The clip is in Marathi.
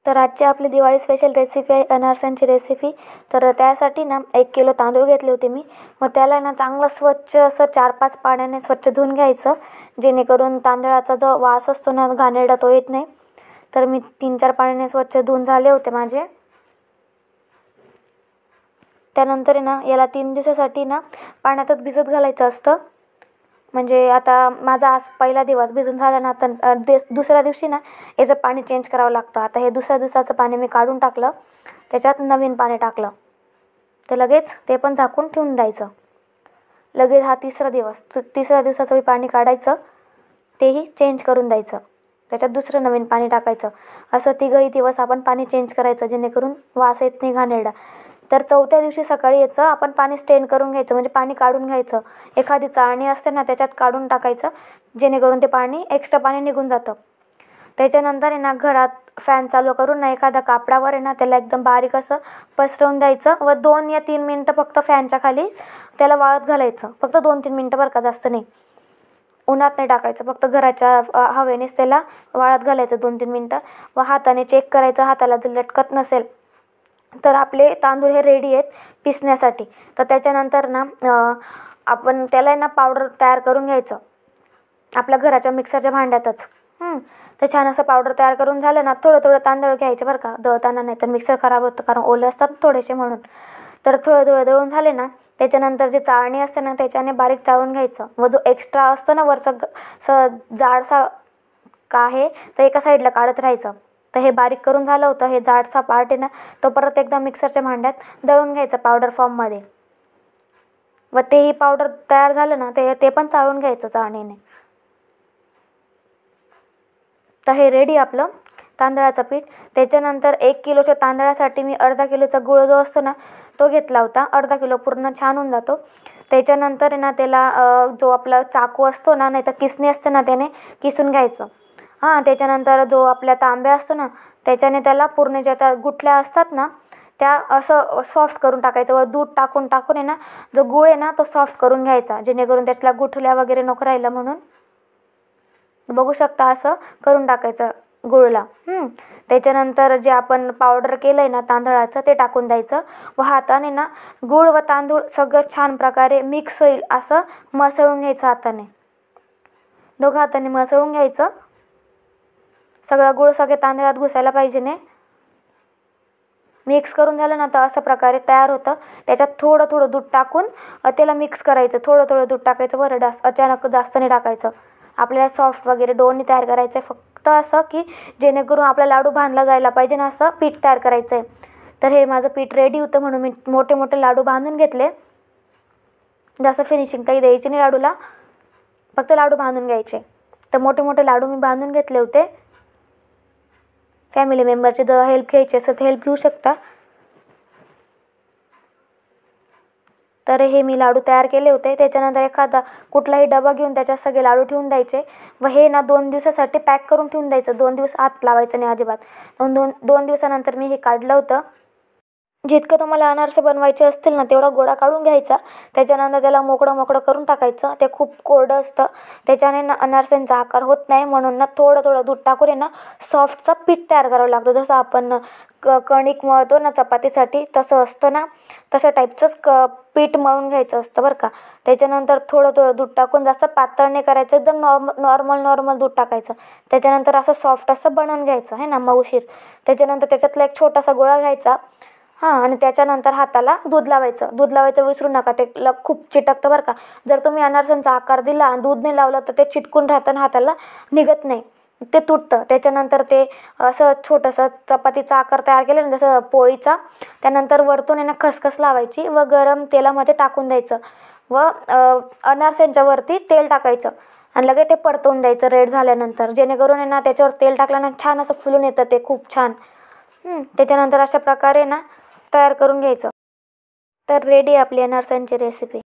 तर आजची आपली दिवाळी स्पेशल रेसिपी आहे अनारसांची रेसिपी। तर त्यासाठी ना 1 किलो तांदूळ घेतले होते मी। मग त्याला ना चांगलं स्वच्छ असं 4-5 पाण्याने स्वच्छ धुवून घ्यायचं, जेणेकरून तांदळाचा जो वास असतो ना घाणेरडा तो येत नाही। तर मी 3-4 पाण्याने स्वच्छ धुवून झाले होते माझे। त्यानंतर ना याला 3 दिवसासाठी ना पाण्यातच भिजत घालायचं असतं। म्हणजे आता माझा आज पहिला दिवस भिजून झाला ना, तर दुसऱ्या दिवशी ना याचं पाणी चेंज करावं लागतं। आता हे दुसऱ्या दिवसाचं पाणी मी काढून टाकलं, त्याच्यात नवीन पाणी टाकलं, तर लगेच ते पण झाकून ठेवून द्यायचं। लगेच हा तिसरा दिवसाचं पाणी काढायचं, तेही चेंज करून द्यायचं, त्याच्यात दुसरं नवीन पाणी टाकायचं। असं 3 दिवस आपण पाणी चेंज करायचं, जेणेकरून वास येत नाही घाणेरडा। तर 4थ्या दिवशी सकाळी याचं आपण पाणी स्ट्रेन करून घ्यायचं, म्हणजे पाणी काढून घ्यायचं। एखादी चाळणी असते ना त्याच्यात काढून टाकायचं, जेणेकरून ते पाणी एक्स्ट्रा पाणी निघून जातं। त्याच्यानंतर आहे ना घरात फॅन चालू करून ना एखाद्या कापडावर आहे ना त्याला एकदम बारीक असं पसरवून द्यायचं व 2 या 3 मिनटं फक्त फॅनच्या खाली त्याला वाळत घालायचं। फक्त 2-3 मिनटं बरं का, जास्त नाही, उन्हात नाही टाकायचं, फक्त घराच्या हवेनेच त्याला वाळत घालायचं 2-3 मिनटं। व हाताने चेक करायचं, हाताला जर लटकत नसेल तर आपले तांदूळ हे रेडी आहेत पिसण्यासाठी। तर त्याच्यानंतर ना आपण त्याला ना पावडर तयार करून घ्यायचं आपल्या घराच्या मिक्सरच्या भांड्यातच। तर छान असं पावडर तयार करून झालं ना, थोडं तांदूळ घ्यायचे बरं का, दळताना नाही तर मिक्सर खराब होतं, कारण ओले असतात थोडेसे म्हणून। तर थोडं दळून झाले ना, त्याच्यानंतर जी चाळणी असते ना त्याच्याने बारीक चाळून घ्यायचं। व जो एक्स्ट्रा असतो ना वरचा जाडसा का आहे, तर एका साईडला काढत राहायचं। तर हे बारीक करून झालं होतं, हे जाडसा पार्ट आहे ना तो परत एकदा मिक्सरच्या भांड्यात दळून घ्यायचं पावडर फॉर्ममध्ये। व तेही पावडर तयार झालं ना ते पण चाळून घ्यायचं चाळणीने। तर हे रेडी आपलं तांदळाचं पीठ। त्याच्यानंतर 1 किलोच्या तांदळासाठी मी अर्धा किलोचा गूळ जो असतो ना तो घेतला होता। अर्धा किलो पूर्ण छान होऊन जातो। त्याच्यानंतर आहे ना त्याला जो आपला चाकू असतो ना, नाही तर किसणी असते ना, त्याने किसून घ्यायचं। त्याच्यानंतर जो आपला तांब्या असतो ना त्याच्याने त्याला पूर्ण ज्या त्या गुठल्या असतात ना त्या असं सॉफ्ट करून टाकायचं। व दूध टाकून आहे ना जो गूळ आहे ना तो सॉफ्ट करून घ्यायचा, जेणेकरून त्याच्याला गुठल्या वगैरे नको राहिलं म्हणून। बघू शकता असं करून टाकायचं गुळला। त्याच्यानंतर जे आपण पावडर केलं आहे ना तांदळाचं ते टाकून द्यायचं। व हाताने ना गूळ व तांदूळ सगळं छान प्रकारे मिक्स होईल असं मसळून घ्यायचं हाताने, दोघं हाताने मसळून घ्यायचं। सगळा गूळ सगळे तांदळात घुसायला पाहिजे ने। मिक्स करून झालं ना तर अशा प्रकारे तयार होतं। त्याच्यात थोडं दूध टाकून त्याला मिक्स करायचं, थोडं दूध टाकायचं बरं, अचानक जास्त नाही टाकायचं। आपल्याला सॉफ्ट वगैरे डो नाही तयार करायचं आहे, फक्त असं की जेणेकरून आपला लाडू बांधला जायला पाहिजे ना, असं पीठ तयार करायचं आहे। तर हे माझं पीठ रेडी होतं म्हणून मी मोठे लाडू बांधून घेतले। जास्त फिनिशिंग काही द्यायची नाही लाडूला, फक्त लाडू बांधून घ्यायचे। तर मोठे लाडू मी बांधून घेतले होते। फॅमिली मेंबरची जर हेल्प घ्यायची असेल तर हेल्प घेऊ शकता। तर हे मी लाडू तयार केले होते। त्याच्यानंतर एखादा कुठलाही डबा घेऊन त्याच्यात सगळे लाडू ठेवून द्यायचे व हे ना 2 दिवसासाठी पॅक करून ठेवून द्यायचं। 2 दिवस आत लावायचं नाही अजिबात। 2 दिवसानंतर मी हे काढलं होतं। जितकं तुम्हाला अनारसे बनवायचे असतील ना तेवढा गोळा काढून घ्यायचा। त्याच्यानंतर त्याला मोकळं करून टाकायचं, ते खूप कोरडं असतं, त्याच्याने ना अनारसेंचा आकार होत नाही। म्हणून ना थोडं दूध टाकून आहे ना सॉफ्टचा पीठ तयार करावं लागतं। जसं आपण कणिक मळतो ना चपातीसाठी तसं असतं ना, तशा टाईपचंच पीठ मळून घ्यायचं असतं बरं का। त्याच्यानंतर थोडं दूध टाकून, जास्त पातळ नाही करायचं, एकदम नॉर्मल दूध टाकायचं। त्याच्यानंतर असं सॉफ्ट असं बनवून घ्यायचं आहे ना, मऊशीर। त्याच्यानंतर त्याच्यातला एक छोटासा गोळा घ्यायचा आणि त्याच्यानंतर हाताला दूध लावायचं विसरू नका, ते खूप चिटकतं बरं का। जर तुम्ही अनारसांचा आकार दिला आणि दूध नाही लावलं तर ते चिटकून राहतं, हाताला निघत नाही, ते तुटतं। त्याच्यानंतर ते असं छोटंसं चपातीचा आकार तयार केला ना जसं पोळीचा, त्यानंतर वरतून आहे ना खसखस लावायची व गरम तेलामध्ये टाकून द्यायचं व अनारसांच्या वरती तेल टाकायचं आणि लगेच ते परतवून द्यायचं रेड झाल्यानंतर, जेणेकरून आहे ना त्याच्यावर तेल टाकल्यानं छान असं फुलून येतं ते खूप छान। त्याच्यानंतर अशा प्रकारे ना तयार करून घ्यायचं। तर रेडी आपली अनारसांची रेसिपी।